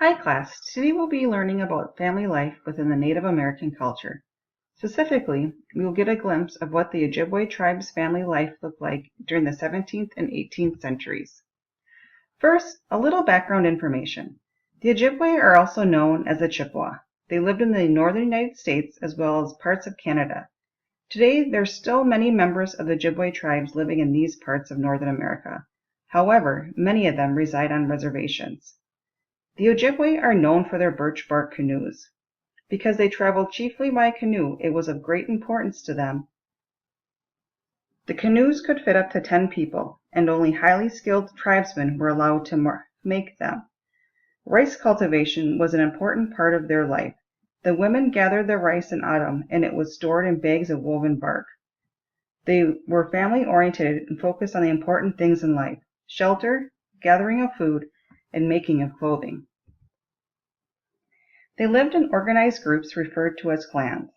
Hi class, today we'll be learning about family life within the Native American culture. Specifically, we will get a glimpse of what the Ojibwe tribe's family life looked like during the 17th and 18th centuries. First, a little background information. The Ojibwe are also known as the Chippewa. They lived in the northern United States as well as parts of Canada. Today, there are still many members of the Ojibwe tribes living in these parts of Northern America. However, many of them reside on reservations. The Ojibwe are known for their birch bark canoes. Because they traveled chiefly by canoe, it was of great importance to them. The canoes could fit up to 10 people, and only highly skilled tribesmen were allowed to make them. Rice cultivation was an important part of their life. The women gathered the rice in autumn, and it was stored in bags of woven bark. They were family-oriented and focused on the important things in life: shelter, gathering of food, and making of clothing. They lived in organized groups referred to as clans.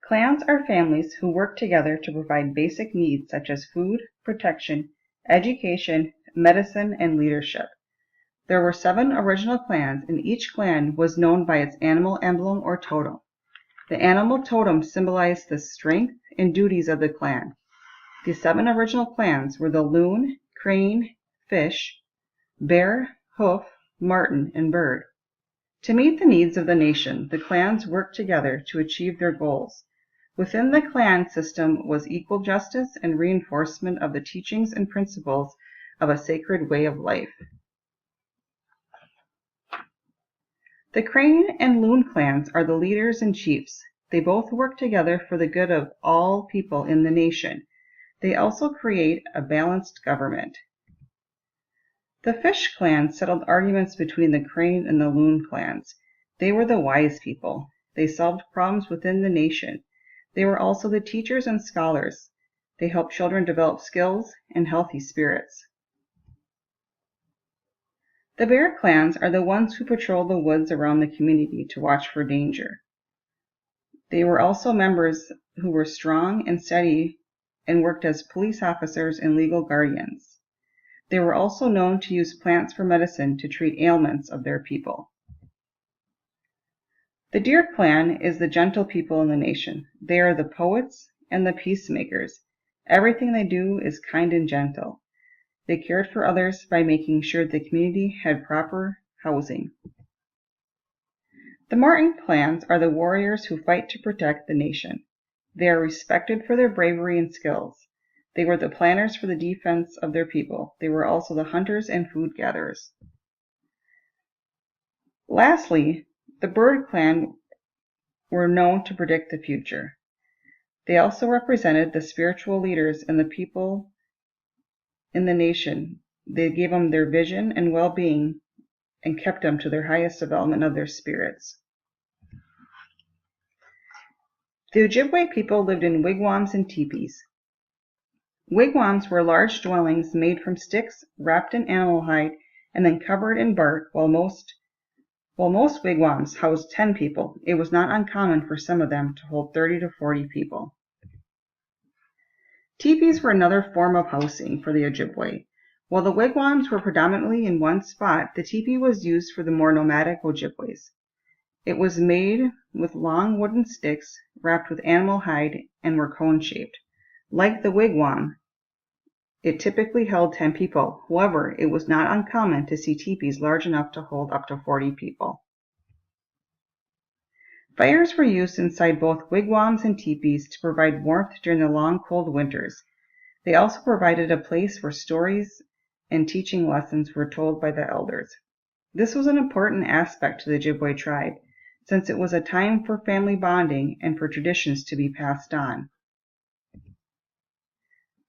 Clans are families who work together to provide basic needs such as food, protection, education, medicine, and leadership. There were 7 original clans, and each clan was known by its animal emblem or totem. The animal totem symbolized the strength and duties of the clan. The 7 original clans were the loon, crane, fish, bear, hoof, marten, and bird. To meet the needs of the nation, the clans worked together to achieve their goals. Within the clan system was equal justice and reinforcement of the teachings and principles of a sacred way of life. The Crane and Loon clans are the leaders and chiefs. They both work together for the good of all people in the nation. They also create a balanced government. The Fish clan settled arguments between the Crane and the Loon clans. They were the wise people. They solved problems within the nation. They were also the teachers and scholars. They helped children develop skills and healthy spirits. The Bear clans are the ones who patrol the woods around the community to watch for danger. They were also members who were strong and steady and worked as police officers and legal guardians. They were also known to use plants for medicine to treat ailments of their people. The Deer clan is the gentle people in the nation. They are the poets and the peacemakers. Everything they do is kind and gentle. They cared for others by making sure the community had proper housing. The Marten clans are the warriors who fight to protect the nation. They are respected for their bravery and skills. They were the planners for the defense of their people. They were also the hunters and food gatherers. Lastly, the Bird clan were known to predict the future. They also represented the spiritual leaders and the people in the nation. They gave them their vision and well-being and kept them to their highest development of their spirits. The Ojibwe people lived in wigwams and teepees. Wigwams were large dwellings made from sticks wrapped in animal hide and then covered in bark. While most wigwams housed 10 people, it was not uncommon for some of them to hold 30 to 40 people. Teepees were another form of housing for the Ojibwe. While the wigwams were predominantly in one spot, the teepee was used for the more nomadic Ojibwes. It was made with long wooden sticks wrapped with animal hide and were cone-shaped. Like the wigwam, it typically held 10 people. However, it was not uncommon to see teepees large enough to hold up to 40 people. Fires were used inside both wigwams and teepees to provide warmth during the long, cold winters. They also provided a place where stories and teaching lessons were told by the elders. This was an important aspect to the Ojibwe tribe, since it was a time for family bonding and for traditions to be passed on.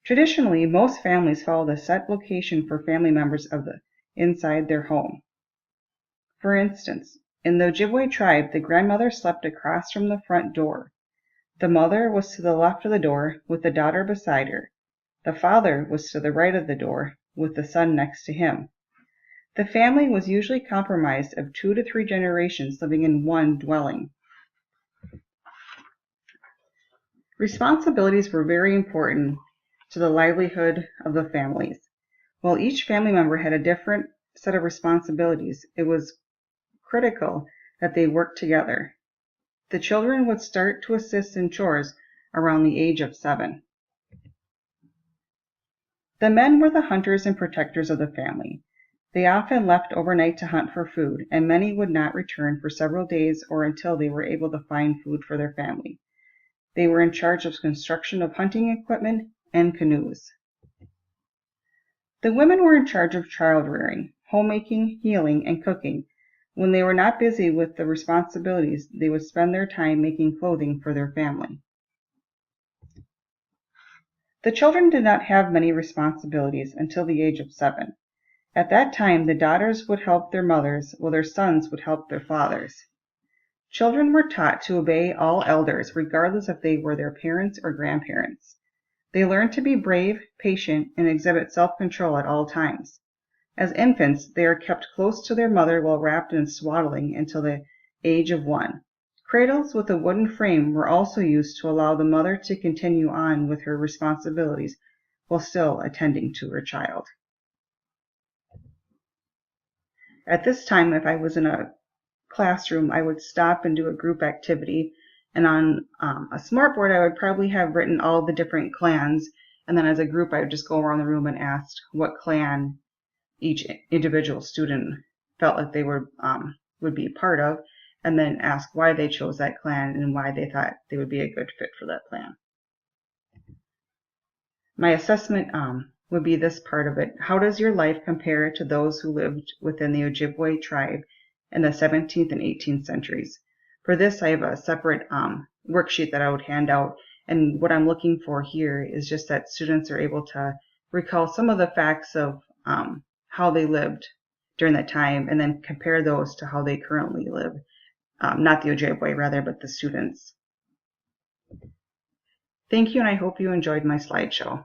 Traditionally, most families followed a set location for family members inside their home. For instance, in the Ojibwe tribe, the grandmother slept across from the front door. The mother was to the left of the door, with the daughter beside her. The father was to the right of the door, with the son next to him. The family was usually comprised of 2 to 3 generations living in one dwelling. Responsibilities were very important to the livelihood of the families. While each family member had a different set of responsibilities, it was critical that they work together. The children would start to assist in chores around the age of 7. The men were the hunters and protectors of the family. They often left overnight to hunt for food, and many would not return for several days or until they were able to find food for their family. They were in charge of construction of hunting equipment and canoes. The women were in charge of child rearing, homemaking, healing, and cooking. When they were not busy with the responsibilities, they would spend their time making clothing for their family. The children did not have many responsibilities until the age of 7. At that time, the daughters would help their mothers, while their sons would help their fathers. Children were taught to obey all elders, regardless if they were their parents or grandparents. They learned to be brave, patient, and exhibit self-control at all times. As infants, they are kept close to their mother while wrapped in swaddling until the age of 1. Cradles with a wooden frame were also used to allow the mother to continue on with her responsibilities while still attending to her child. At this time, if I was in a classroom, I would stop and do a group activity, and on a smartboard I would probably have written all the different clans, and then as a group I would just go around the room and ask what clan each individual student felt like they would be a part of, and then ask why they chose that clan and why they thought they would be a good fit for that clan. My assessment would be this part of it. How does your life compare to those who lived within the Ojibwe tribe in the 17th and 18th centuries? For this, I have a separate worksheet that I would hand out, and what I'm looking for here is just that students are able to recall some of the facts of how they lived during that time, and then compare those to how they currently live. Not the Ojibwe, rather, but the students. Thank you, and I hope you enjoyed my slideshow.